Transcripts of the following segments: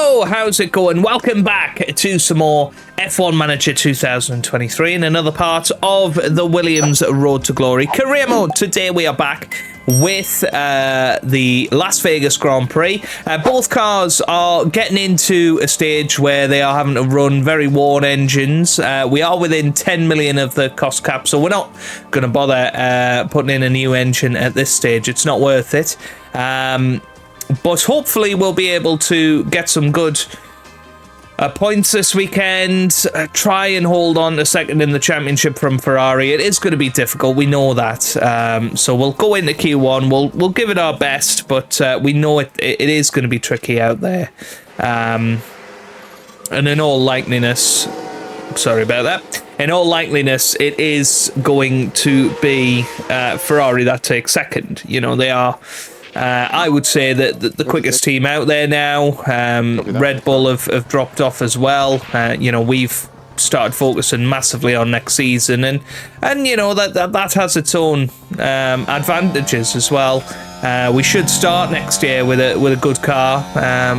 Hello, how's it going? Welcome back to some more F1 Manager 2023 and another part of the Williams Road to Glory career mode. Today we are back with the Las Vegas Grand Prix. Both cars are getting into a stage where they are having to run very worn engines. We are within 10 million of the cost cap, so we're not going to bother putting in a new engine at this stage. It's not worth it. But hopefully we'll be able to get some good points this weekend, try and hold on to second in the championship from Ferrari. It is going to be difficult, we know that. So we'll go into Q1, we'll give it our best, but we know it is going to be tricky out there. And in all likeliness, sorry about that, in all likeliness, it is going to be Ferrari that takes second. You know, they are... I would say that the quickest team out there now. Red Bull have dropped off as well. You know, we've started focusing massively on next season, and you know that has its own advantages as well. We should start next year with a good car.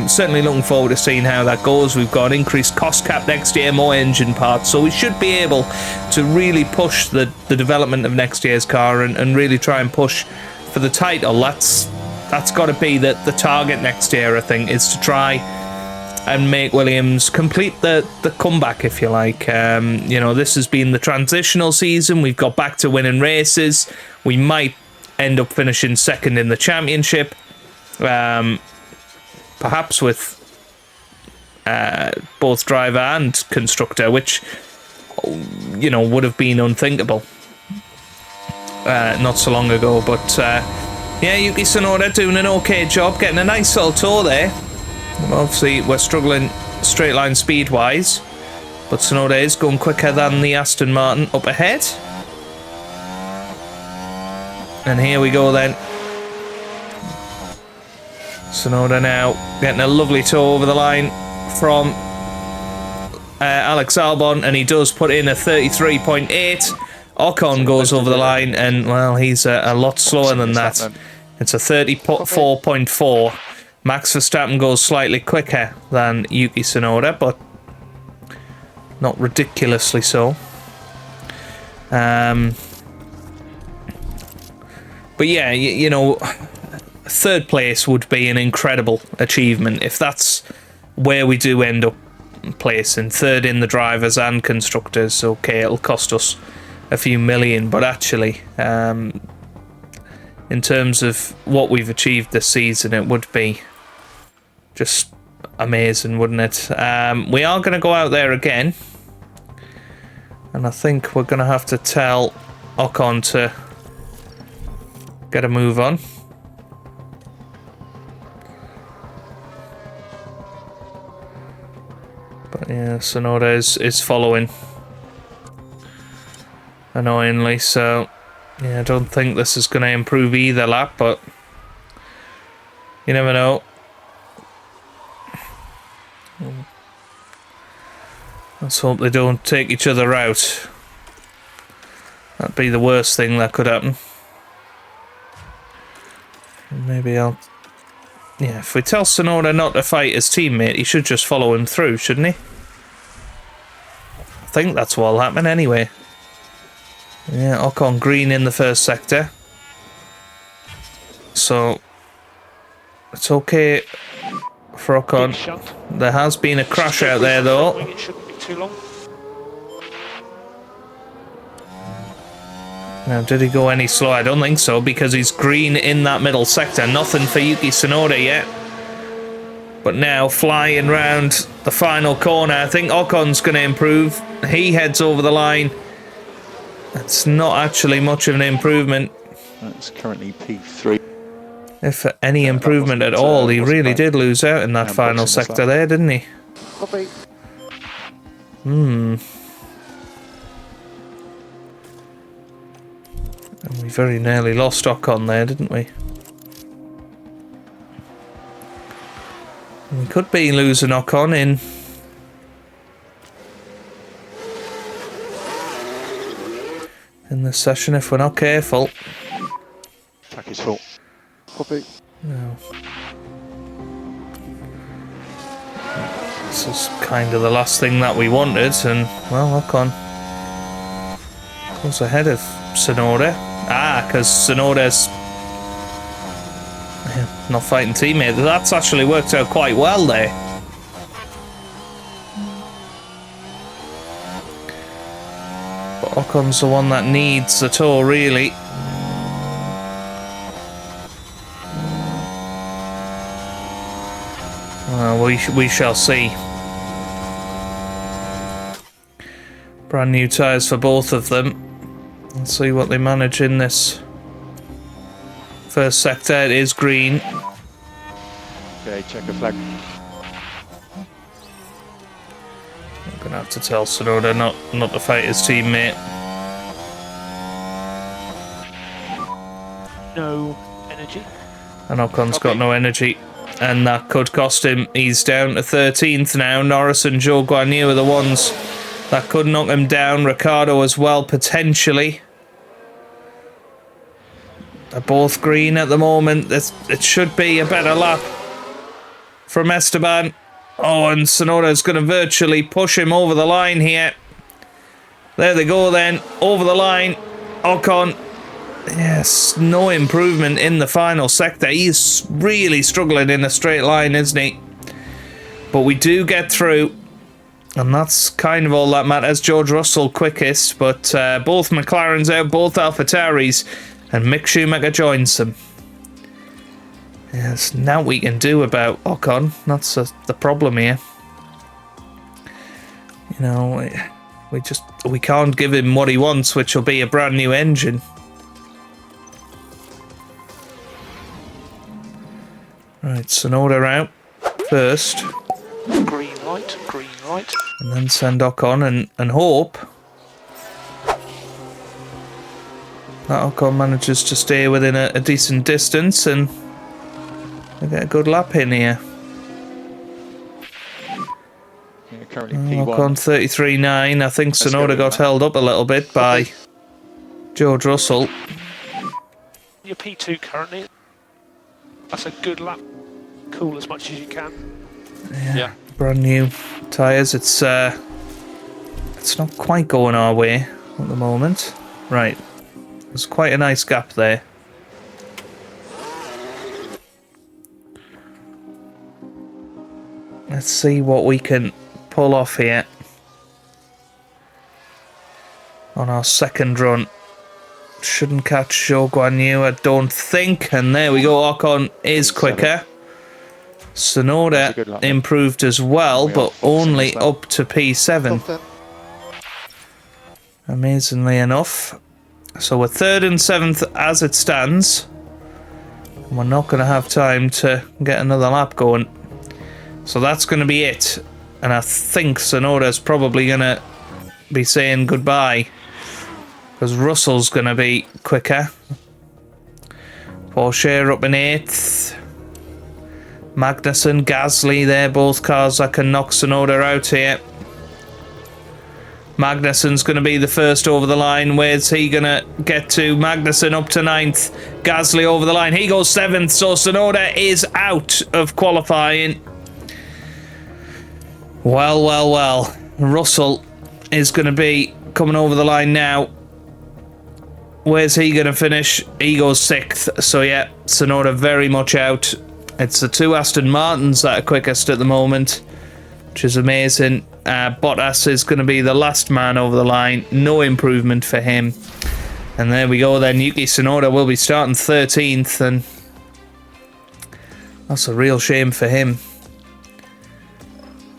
Certainly looking forward to seeing how that goes. We've got an increased cost cap next year, more engine parts, so we should be able to really push the development of next year's car and really try and push for the title. That's got to be the target next year, I think, is to try and make Williams complete the comeback, if you like. You know, this has been the transitional season. We've got back to winning races. We might end up finishing second in the championship, perhaps with both driver and constructor, which, you know, would have been unthinkable not so long ago. But yeah, Yuki Tsunoda doing an okay job, getting a nice little tour there. Obviously, we're struggling straight line speed wise, but Tsunoda is going quicker than the Aston Martin up ahead. And here we go then. Tsunoda now getting a lovely tour over the line from Alex Albon, and he does put in a 33.8. Ocon goes over the line, and, well, he's a lot slower than that. It's a 34.4. Max Verstappen goes slightly quicker than Yuki Tsunoda, but not ridiculously so. But yeah, you know, third place would be an incredible achievement if that's where we do end up placing. Third in the drivers and constructors. Okay, it'll cost us a few million, but actually, in terms of what we've achieved this season, it would be just amazing, wouldn't it? We are going to go out there again, and I think we're going to have to tell Ocon to get a move on. But yeah, Tsunoda is following, annoyingly, so yeah, I don't think this is going to improve either lap, but you never know. Let's hope they don't take each other out. That'd be the worst thing that could happen. Maybe I'll... Yeah, if we tell Tsunoda not to fight his teammate, he should just follow him through, shouldn't he? I think that's what'll happen anyway. Yeah, Ocon green in the first sector. So, it's okay for Ocon. There has been a crash out there, though. It shouldn't be too long. Now, did he go any slower? I don't think so, because he's green in that middle sector. Nothing for Yuki Tsunoda yet. But now, flying round the final corner, I think Ocon's going to improve. He heads over the line. It's not actually much of an improvement. That's currently P3. If any improvement at all, he really did lose out in that final sector there, didn't he? And we very nearly lost Ocon there, didn't we? We could be losing Ocon in this session if we're not careful. Track is full. Copy. No. This is kind of the last thing that we wanted, and, well, Ocon goes ahead of Tsunoda. Because Tsunoda's not fighting teammate. That's actually worked out quite well there. But Ocon's the one that needs the tow, really. We shall see. Brand new tyres for both of them. Let's see what they manage in this first sector. It is green. Okay, check the flag. I'm gonna have to tell Tsunoda not to fight his teammate. No energy. And Ocon's got no energy. And that could cost him. He's down to 13th now. Norris and Zhou Guanyu are the ones that could knock him down. Ricardo as well, potentially. They're both green at the moment. It should be a better lap from Esteban. Oh, and Tsunoda's going to virtually push him over the line here. There they go then. Over the line. Ocon. Yes, no improvement in the final sector. He's really struggling in a straight line, isn't he? But we do get through. And that's kind of all that matters. George Russell quickest, but both McLarens out, both AlphaTauris, and Mick Schumacher joins them. Yes, now we can do about Ocon. That's the problem here. You know, we can't give him what he wants, which will be a brand new engine. Right, Tsunoda out first. Green light, green light. And then send Ocon and hope that Ocon manages to stay within a decent distance and get a good lap in here. Yeah, currently P1. Ocon 33.9. I think Tsunoda got held up a little bit by George Russell. You're P2 currently. That's a good lap. Cool as much as you can. Yeah. Brand new tyres. It's not quite going our way at the moment. Right. There's quite a nice gap there. Let's see what we can pull off here on our second run. Shouldn't catch Zhou Guanyu, I don't think. And there we go. Ocon is quicker. Tsunoda improved as well, but only up to P7. Amazingly enough. So we're 3rd and 7th as it stands. We're not going to have time to get another lap going. So that's going to be it. And I think Tsunoda's probably going to be saying goodbye, because Russell's going to be quicker. Porsche up in 8th. Magnussen, Gasly, they're both cars that can knock Tsunoda out here. Magnussen's going to be the first over the line. Where's he going to get to? Magnussen up to 9th. Gasly over the line. He goes 7th, so Tsunoda is out of qualifying. Well. Russell is going to be coming over the line now. Where's he going to finish? He goes 6th. So yeah, Tsunoda very much out. It's the 2 Aston Martins that are quickest at the moment, which is amazing. Bottas is going to be the last man over the line. No improvement for him. And there we go then. Yuki Tsunoda will be starting 13th, and that's a real shame for him.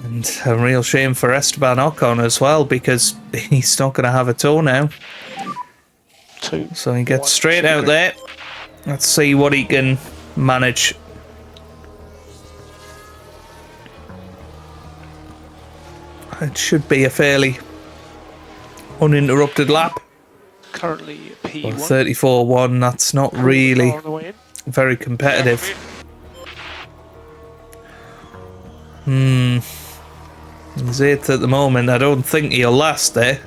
And a real shame for Esteban Ocon as well, because he's not going to have a tow now. So he gets straight out there. Let's see what he can manage. It should be a fairly uninterrupted lap. Currently P1. 34.1, that's not really very competitive. He's 8th at the moment. I don't think he'll last there,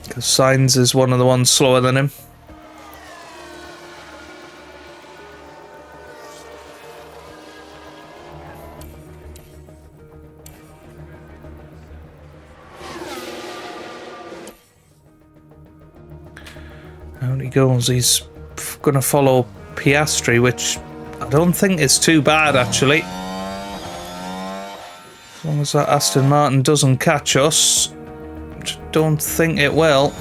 because Sainz is one of the ones slower than him. Out he goes. He's going to follow Piastri, which I don't think is too bad, actually. As long as that Aston Martin doesn't catch us, which I don't think it will.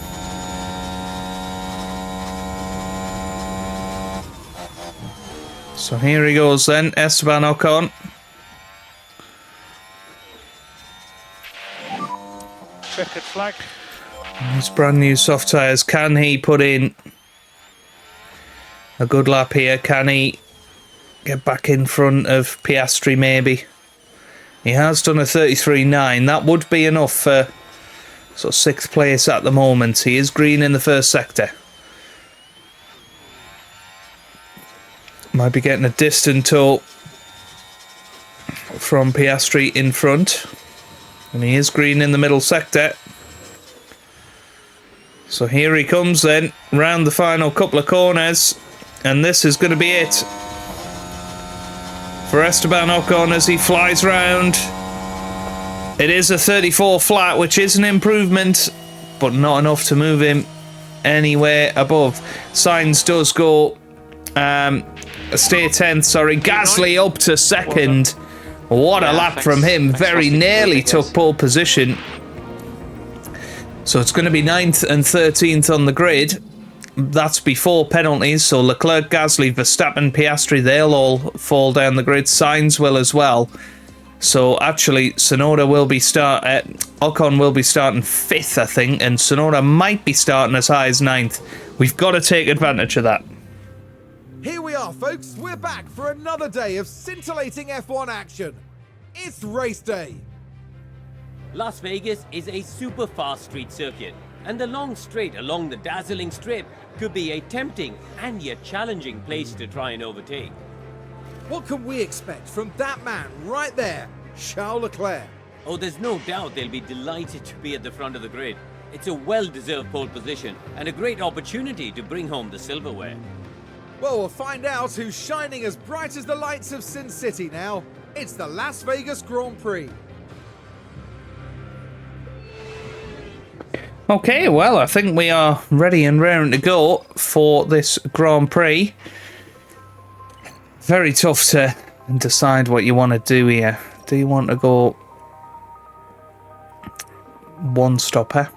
So here he goes then, Esteban Ocon. Checkered flag. His brand new soft tyres. Can he put in a good lap here? Can he get back in front of Piastri maybe? He has done a 33.9. That would be enough for sort of 6th place at the moment. He is green in the first sector. Might be getting a distant tow from Piastri in front. And he is green in the middle sector. So here he comes then, round the final couple of corners. And this is going to be it for Esteban Ocon as he flies round. It is a 34 flat, which is an improvement, but not enough to move him anywhere above. Sainz does go, stay 10th, sorry. Gasly up to 2nd. What a lap from him. Very nearly took pole position. So it's going to be 9th and 13th on the grid. That's before penalties. So Leclerc, Gasly, Verstappen, Piastri, they'll all fall down the grid. Sainz will as well. So actually, Ocon will be starting 5th, I think, and Tsunoda might be starting as high as 9th. We've got to take advantage of that. Here we are, folks. We're back for another day of scintillating F1 action. It's race day. Las Vegas is a super fast street circuit, and the long straight along the dazzling strip could be a tempting and yet challenging place to try and overtake. What can we expect from that man right there, Charles Leclerc? Oh, there's no doubt they'll be delighted to be at the front of the grid. It's a well-deserved pole position and a great opportunity to bring home the silverware. Well, we'll find out who's shining as bright as the lights of Sin City now. It's the Las Vegas Grand Prix. Okay, well, I think we are ready and raring to go for this Grand Prix. Very tough to decide what you want to do here. Do you want to go one stopper?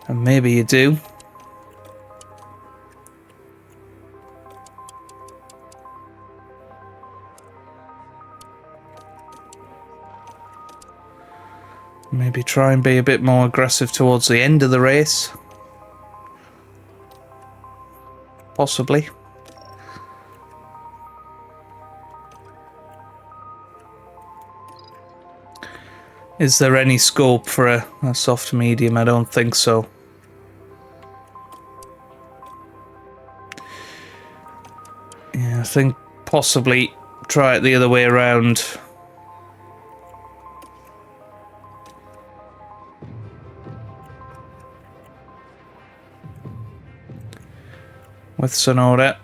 And maybe you do. Maybe try and be a bit more aggressive towards the end of the race. Possibly. Is there any scope for a soft medium? I don't think so. Yeah, I think possibly try it the other way around. With Tsunoda.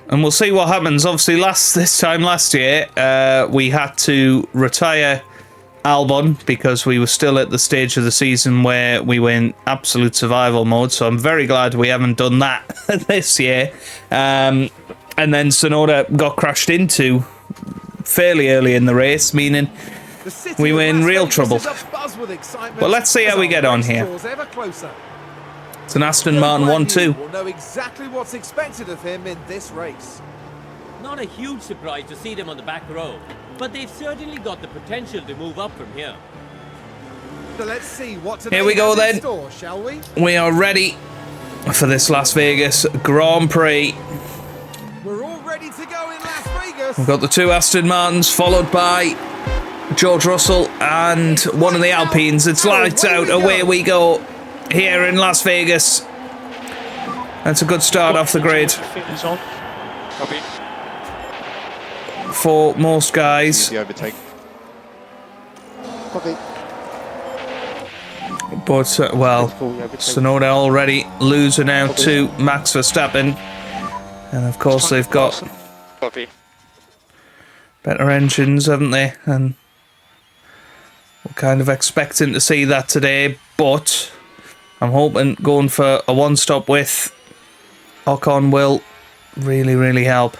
And we'll see what happens. Obviously, this time last year, we had to retire Albon because we were still at the stage of the season where we were in absolute survival mode. So I'm very glad we haven't done that this year. And then Tsunoda got crashed into fairly early in the race, meaning we were in real trouble. But let's see how we get on here. It's an Aston Martin 1-2. We'll know exactly what's expected of him in this race. Not a huge surprise to see them on the back row, but they've certainly got the potential to move up from here. So let's see what today here we go has in then. Store, shall we? We are ready for this Las Vegas Grand Prix. We're all ready to go in Las Vegas. We've got the two Aston Martins followed by George Russell and one of the Alpines. It's lights out, away we go here in Las Vegas. That's a good start off the grid for most guys. The overtake. Copy. But, well, Tsunoda already losing out to Max Verstappen. And, of course, they've got better engines, haven't they? And We're kind of expecting to see that today, but I'm hoping going for a one-stop with Ocon will really, really help.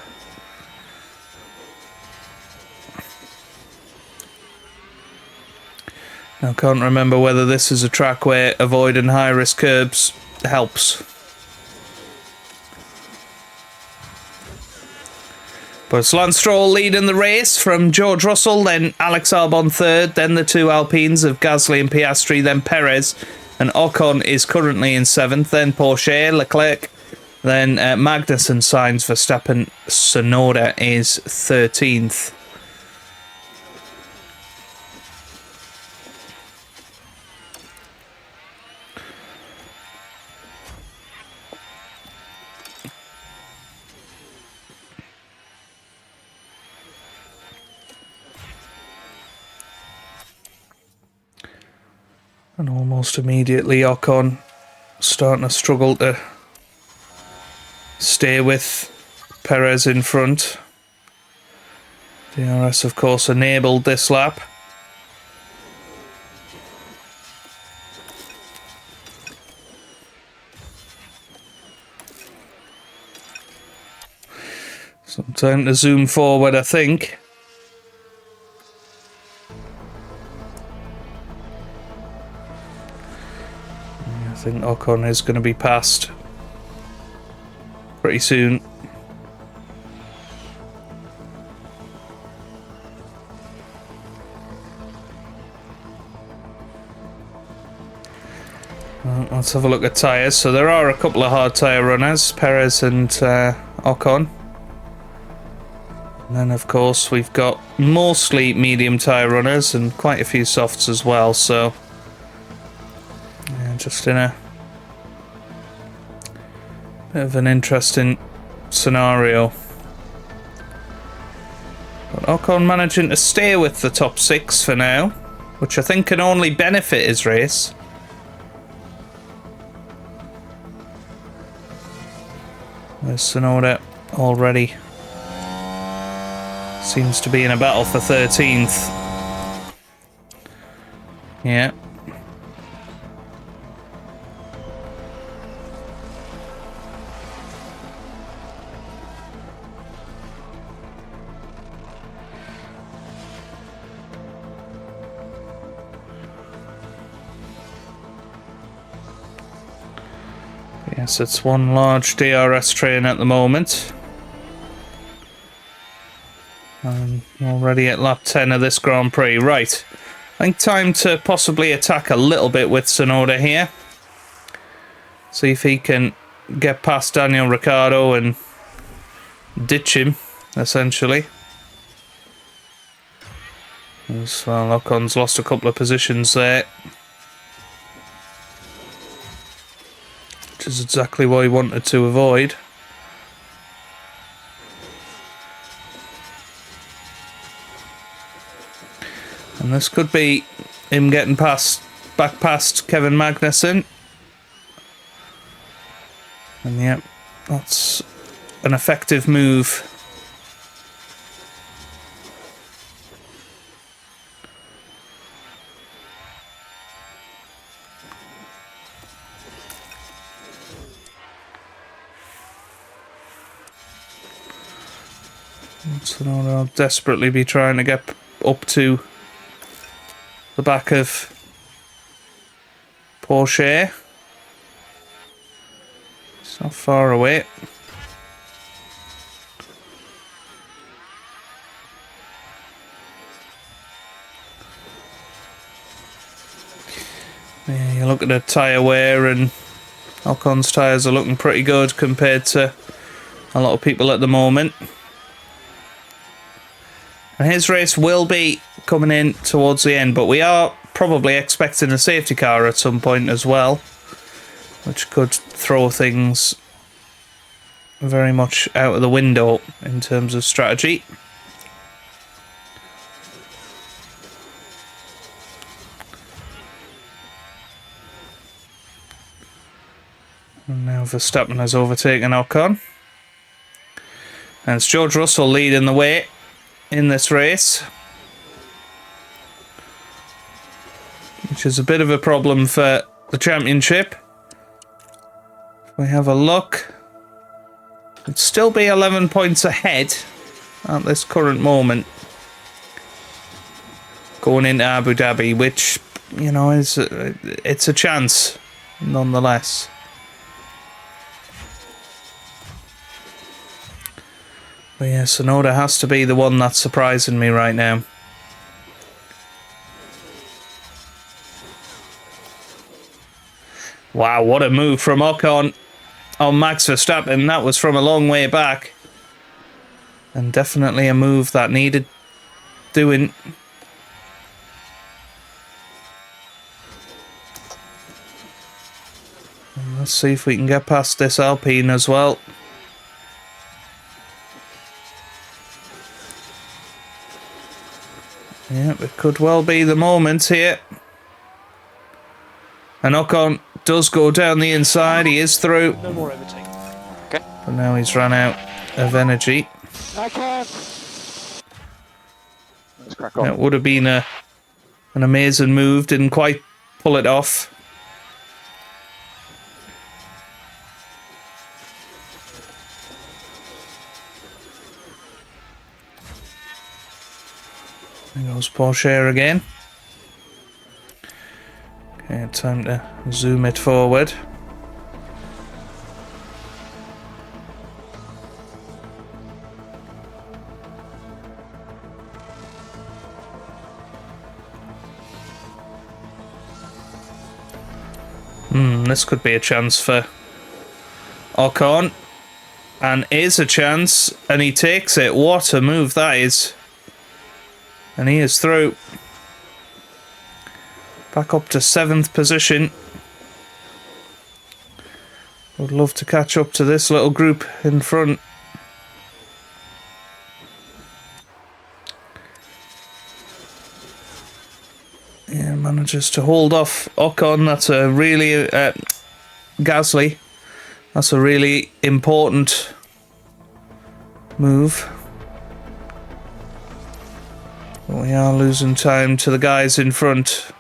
I can't remember whether this is a track where avoiding high-risk curbs helps. But it's Lance Stroll leading the race from George Russell, then Alex Albon third, then the two Alpines of Gasly and Piastri, then Perez, and Ocon is currently in seventh, then Porsche, Leclerc, then Magnussen, Sainz, Verstappen, Tsunoda is 13th. And almost immediately Ocon starting to struggle to stay with Perez in front. DRS of course enabled this lap. Some time to zoom forward, I think. I think Ocon is going to be passed pretty soon. Let's have a look at tyres. So there are a couple of hard tyre runners, Perez and Ocon. And then of course we've got mostly medium tyre runners and quite a few softs as well, so just in a bit of an interesting scenario. But Ocon managing to stay with the top six for now, which I think can only benefit his race. There's Tsunoda already. Seems to be in a battle for 13th. Yeah. Yes, it's one large DRS train at the moment. I'm already at lap 10 of this Grand Prix. Right, I think time to possibly attack a little bit with Tsunoda here. See if he can get past Daniel Ricciardo and ditch him, essentially. As well, Ocon's lost a couple of positions there. Which is exactly what he wanted to avoid. And this could be him getting back past Kevin Magnussen. And yeah, that's an effective move. So I'll desperately be trying to get up to the back of Porsche. It's not far away. Yeah, you look at the tyre wear and Ocon's tyres are looking pretty good compared to a lot of people at the moment. And his race will be coming in towards the end, but we are probably expecting a safety car at some point as well, which could throw things very much out of the window in terms of strategy. And now Verstappen has overtaken Ocon. And it's George Russell leading the way in this race. which is a bit of a problem for the championship. If we have a look, it'd still be 11 points ahead at this current moment going into Abu Dhabi, which, you know, is it's a chance nonetheless. But yeah, Sonoda has to be the one that's surprising me right now. Wow, what a move from Ocon on Max Verstappen. That was from a long way back. And definitely a move that needed doing. And let's see if we can get past this Alpine as well. Yeah, it could well be the moment here. And Ocon does go down the inside. He is through. No more overtake. Okay. But now he's run out of energy. I can't. Let's crack on. That would have been an amazing move. Didn't quite pull it off. There goes Porsche again. Okay, time to zoom it forward. This could be a chance for Ocon. And is a chance, and he takes it. What a move that is. And he is through. Back up to 7th position. Would love to catch up to this little group in front. Yeah, manages to hold off Ocon. That's a really... Gasly. That's a really important move. But we are losing time to the guys in front.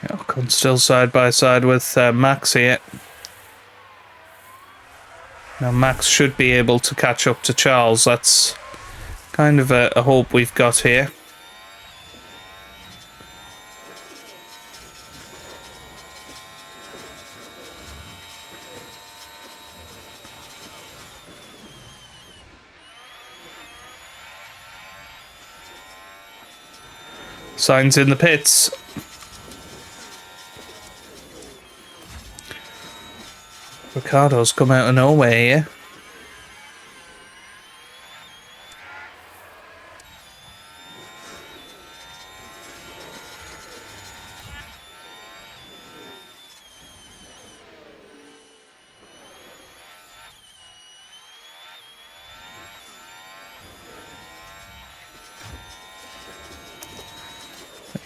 Ocon still side by side with Max here. Now Max should be able to catch up to Charles. That's kind of a hope we've got here. Sainz in the pits. Ricardo's come out of nowhere here.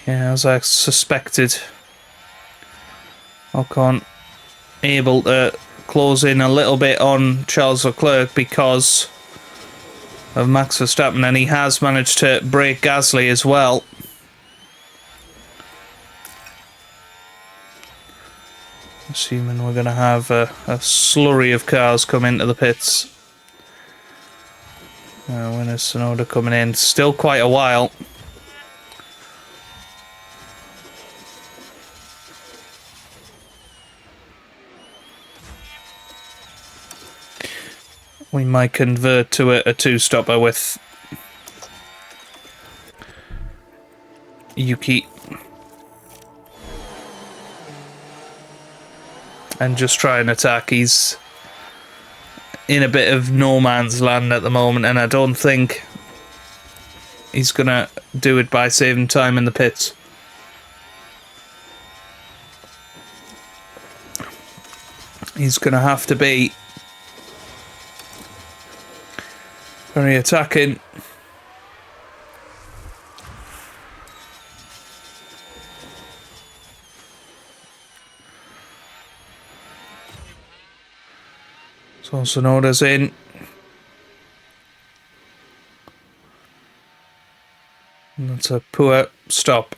Yeah, as I suspected, Ocon able to close in a little bit on Charles Leclerc because of Max Verstappen, and he has managed to break Gasly as well. Assuming we're going to have a slurry of cars come into the pits. When is Tsunoda coming in? Still quite a while. We might convert to a two-stopper with Yuki. And just try and attack. He's in a bit of no man's land at the moment, and I don't think he's going to do it by saving time in the pits. He's going to have to be very attacking. So Sonoda's in. And that's a poor stop.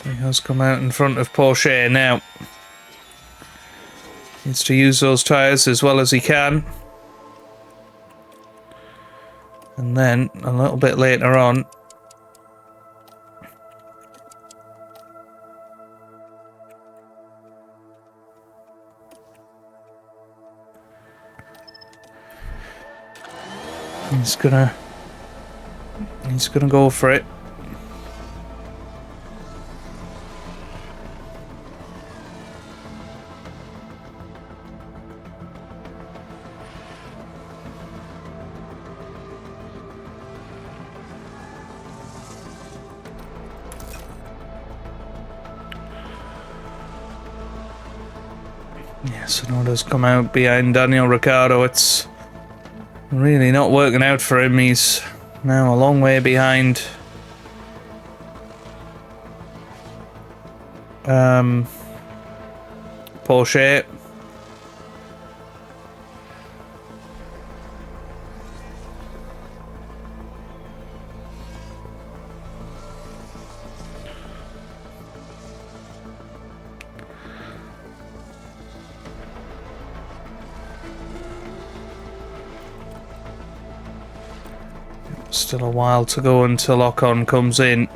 He has come out in front of Porsche now. Needs to use those tyres as well as he can. And then, a little bit later on, he's gonna go for it. Yeah, Sonoda's come out behind Daniel Ricciardo. It's really not working out for him. He's now a long way behind Porsche. Still a while to go until Ocon comes in.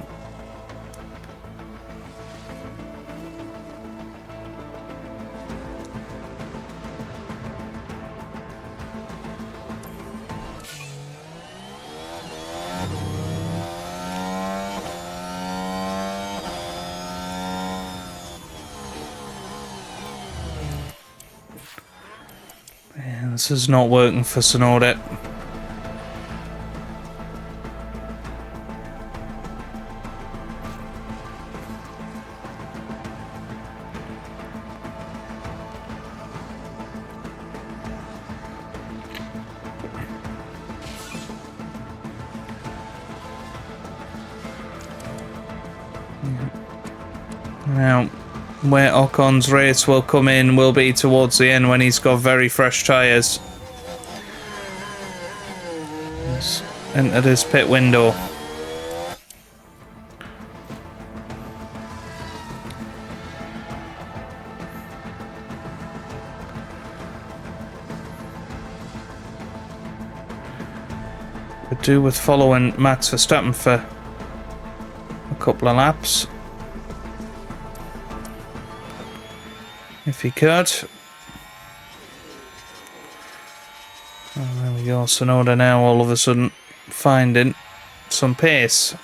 Yeah, this is not working for Tsunoda. Now, where Ocon's race will come in will be towards the end when he's got very fresh tyres. He's entered his pit window. Could do with following Max Verstappen for a couple of laps. If he could. Oh, there we go. Tsunoda now all of a sudden finding some pace.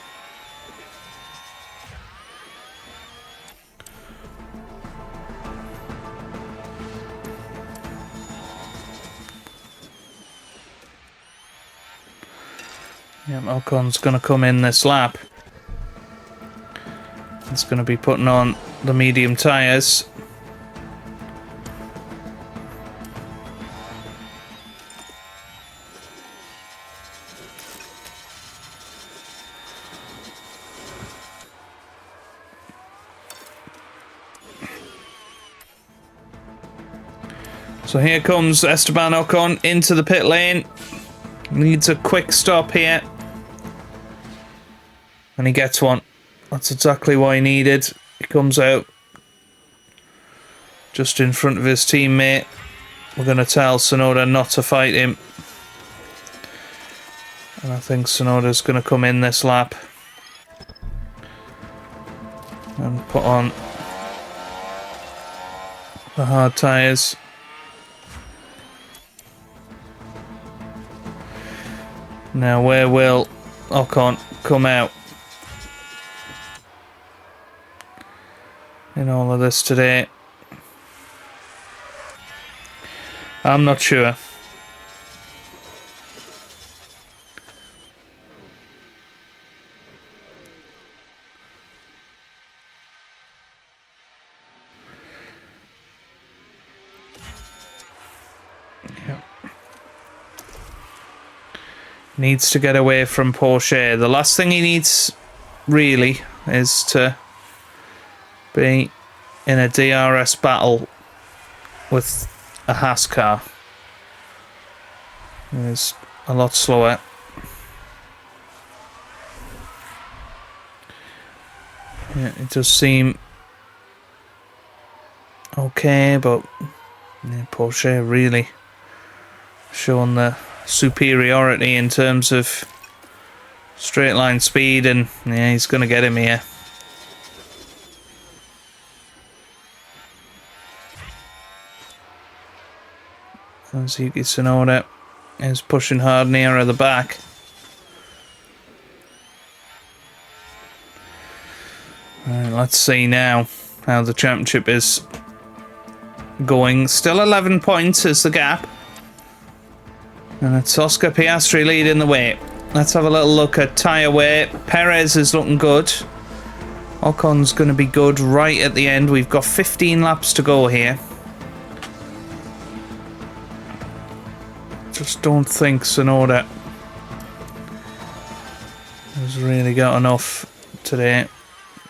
Yeah, Ocon's going to come in this lap. He's going to be putting on the medium tyres. So here comes Esteban Ocon into the pit lane. Needs a quick stop here. And he gets one. That's exactly what he needed. He comes out just in front of his teammate. We're going to tell Tsunoda not to fight him. And I think Tsunoda's going to come in this lap and put on the hard tyres. Now, where will Ocon come out in all of this today? I'm not sure. Needs to get away from Porsche. The last thing he needs, really, is to be in a DRS battle with a Haas car. It's a lot slower. Yeah, it does seem okay, but yeah, Porsche really showing the superiority in terms of straight line speed, and yeah, he's going to get him here. As Yuki Tsunoda is pushing hard near the back. Right, let's see now how the championship is going. Still 11 points is the gap. And it's Oscar Piastri leading the way. Let's have a little look at tyre wear. Perez is looking good. Ocon's going to be good right at the end. We've got 15 laps to go here. Just don't think Tsunoda has really got enough today.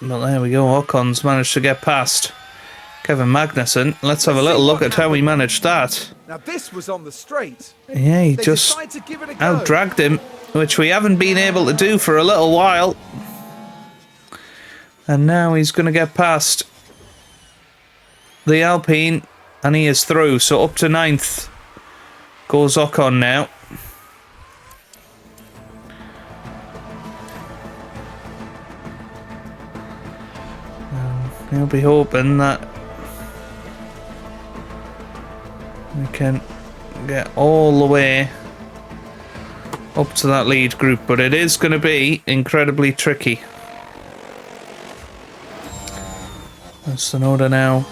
But there we go. Ocon's managed to get past Kevin Magnussen. Let's have a little look at how he managed that. Now this was on the straight. Yeah, he They just decide to give it a go. out-dragged him, which we haven't been able to do for a little while. And now he's going to get past the Alpine, and he is through. So up to 9th goes Ocon now. He'll be hoping that we can get all the way up to that lead group, but it is going to be incredibly tricky. And Tsunoda now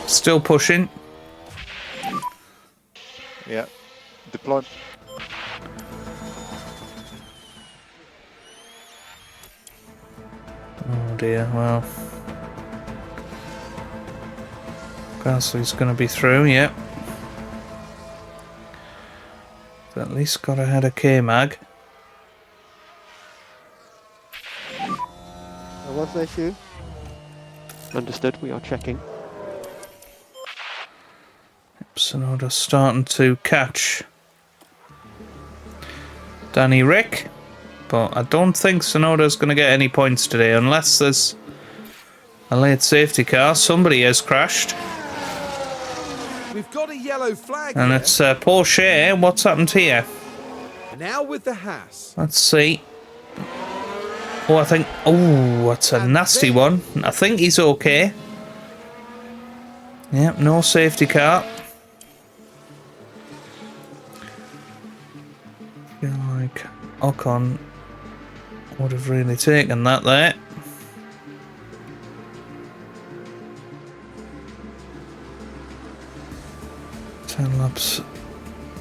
still pushing. Yeah. Deploy. Oh dear, well. Gasly's going to be through, yep. At least got ahead of K-Mag. What's the issue? Understood, we are checking. Tsunoda's starting to catch Danny Rick, but I don't think Tsunoda's going to get any points today unless there's a late safety car. Somebody has crashed. We've got a yellow flag And here. it's Porsche. What's happened here? Now with the Haas. Let's see. Oh, I think... Oh, that's a nasty one. I think he's okay. Yep, no safety car. I feel like Ocon would have really taken that there.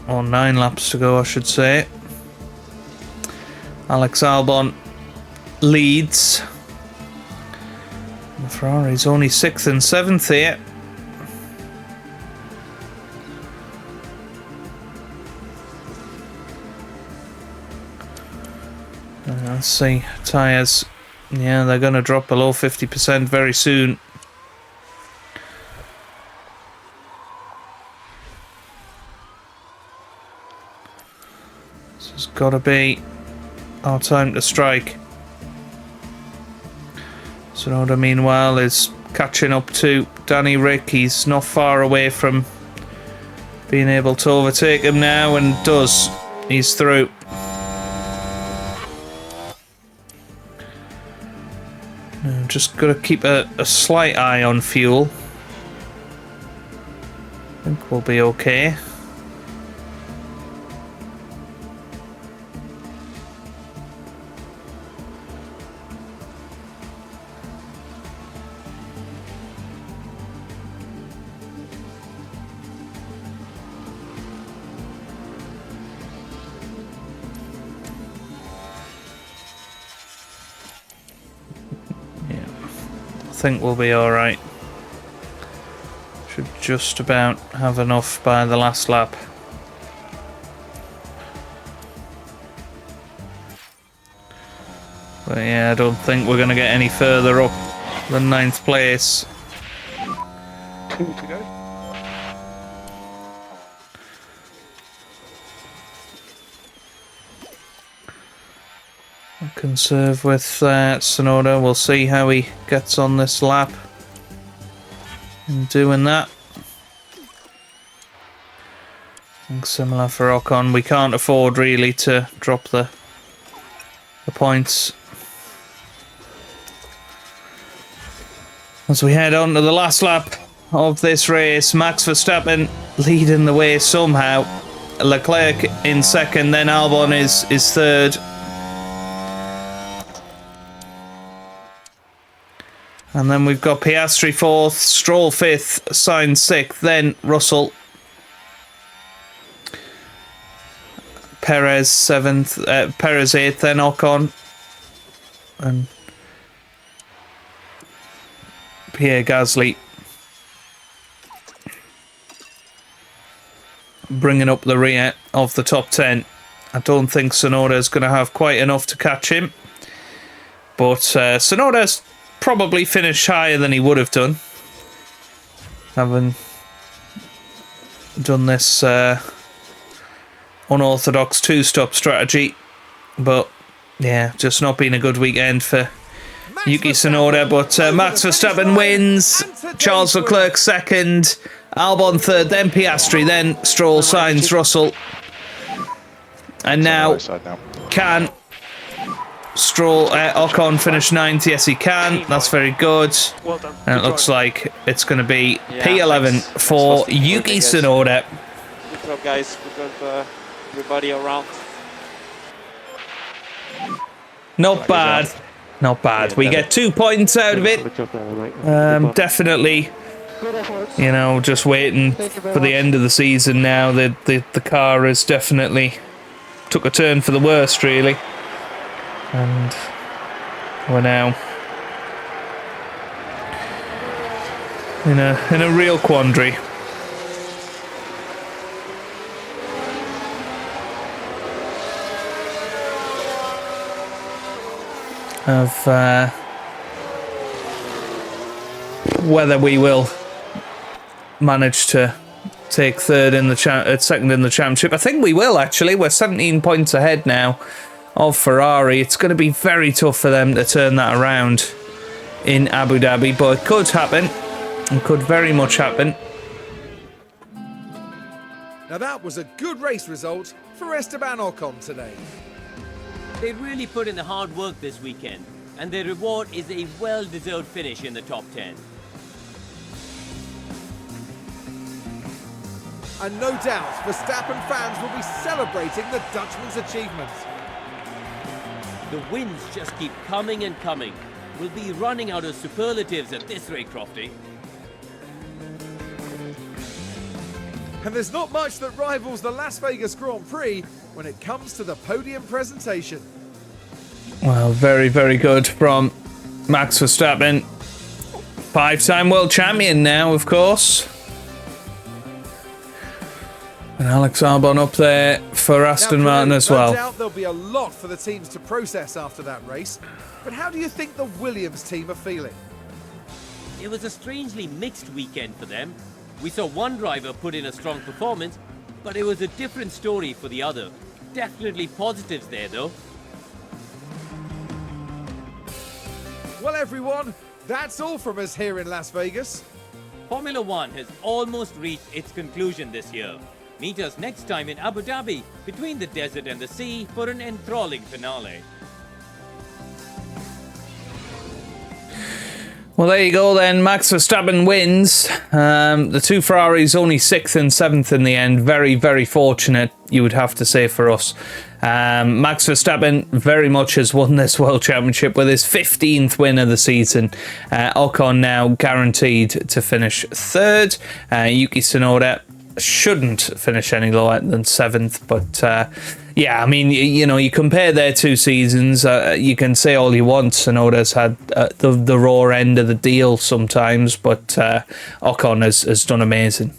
Or 9 laps to go, I should say. Alex Albon leads. The Ferrari's only 6th and 7th here. Let's see, tyres. Yeah, they're going to drop below 50% very soon. This has got to be our time to strike. Tsunoda, meanwhile, is catching up to Danny Rick. He's not far away from being able to overtake him now, and does. He's through. Just got to keep a slight eye on fuel. I think we'll be okay. I think we'll be alright. Should just about have enough by the last lap. But yeah, I don't think we're going to get any further up than 9th place. 2 to go. Conserve with Sonoda. We'll see how he gets on this lap. And doing that. And similar for Ocon. We can't afford really to drop the points. As we head on to the last lap of this race, Max Verstappen leading the way somehow. Leclerc in second, then Albon is third. And then we've got Piastri fourth, Stroll fifth, Sainz sixth, then Russell. Perez seventh, Perez eighth, then Ocon. And Pierre Gasly bringing up the rear of the top 10. I don't think Tsunoda is going to have quite enough to catch him. But Tsunoda's probably finished higher than he would have done, having done this unorthodox two-stop strategy. But yeah, just not been a good weekend for Yuki Tsunoda. But Max Verstappen wins, Charles Leclerc second, Albon third, then Piastri, then Stroll, Sainz, Russell. And now can Ocon finish 9th? Yes, he can. That's very good. Well done. And it looks like it's going to be P11 for Yuki Tsunoda. Good job, guys. Good job, everybody around. Not bad. Not bad. We get 2 points out of it. Good job there, mate. Definitely, you know, just waiting for the end of the season now. The car has definitely took a turn for the worst, really. And we're now in a real quandary. Of whether we will manage to take second in the championship. I think we will, actually. We're 17 points ahead now of Ferrari. It's going to be very tough for them to turn that around in Abu Dhabi, but it could happen. It could very much happen. Now that was a good race result for Esteban Ocon today. They really put in the hard work this weekend, and their reward is a well-deserved finish in the top 10. And no doubt, Verstappen fans will be celebrating the Dutchman's achievement. The wins just keep coming and coming. We'll be running out of superlatives at this rate, Crofty. And there's not much that rivals the Las Vegas Grand Prix when it comes to the podium presentation. Well, very, very good from Max Verstappen. 5-time world champion now, of course. And Alex Albon up there for Aston Martin as well. No doubt there'll be a lot for the teams to process after that race. But how do you think the Williams team are feeling? It was a strangely mixed weekend for them. We saw one driver put in a strong performance, but it was a different story for the other. Definitely positives there, though. Well, everyone, that's all from us here in Las Vegas. Formula One has almost reached its conclusion this year. Meet us next time in Abu Dhabi, between the desert and the sea, for an enthralling finale. Well, there you go then. Max Verstappen wins. The two Ferraris only 6th and 7th in the end. Very, very fortunate, you would have to say, for us. Max Verstappen very much has won this World Championship with his 15th win of the season. Ocon now guaranteed to finish 3rd. Yuki Tsunoda shouldn't finish any lower than 7th, but yeah, I mean, you know, you compare their two seasons, you can say all you want. Tsunoda's had the raw end of the deal sometimes, but Ocon has done amazing.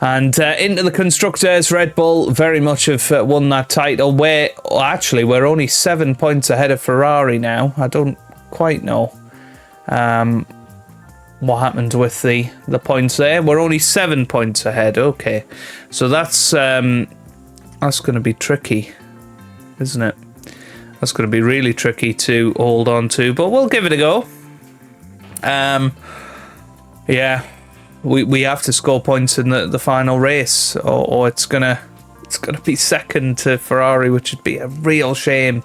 And into the constructors, Red Bull very much have won that title. We're only 7 points ahead of Ferrari now. I don't quite know what happened with the points there. We're only 7 points ahead. Okay, so that's going to be tricky, isn't it? That's going to be really tricky to hold on to, but we'll give it a go. Yeah. We have to score points in the final race, or it's gonna be second to Ferrari, which would be a real shame.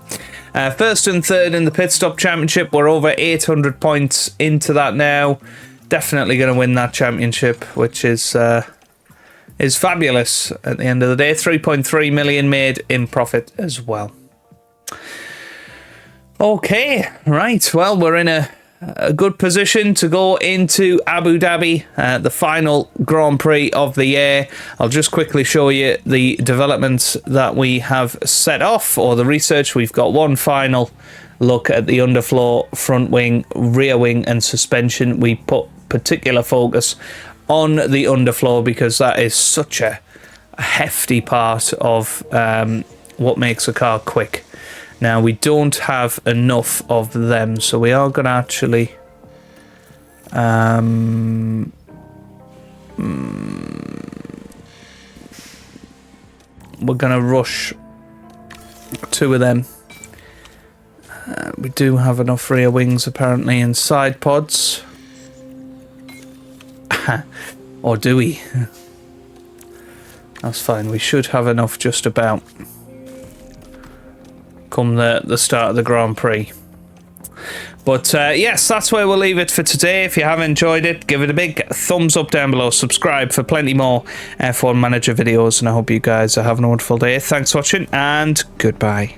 First and third in the pit stop championship. We're over 800 points into that now. Definitely going to win that championship, which is fabulous. At the end of the day, 3.3 million made in profit as well. Okay, right. Well, we're in a good position to go into Abu Dhabi, the final Grand Prix of the year. I'll just quickly show you the developments that we have set off, or the research. We've got one final look at the underfloor, front wing, rear wing and suspension. We put particular focus on the underfloor because that is such a hefty part of what makes a car quick. Now, we don't have enough of them, so we are going to actually we're going to rush 2 of them. We do have enough rear wings, apparently, and side pods. Or do we? That's fine. We should have enough just about come the start of the Grand Prix. But yes, that's where we'll leave it for today. If you have enjoyed it, give it a big thumbs up down below. Subscribe for plenty more F1 Manager videos. And I hope you guys are having a wonderful day. Thanks for watching and goodbye.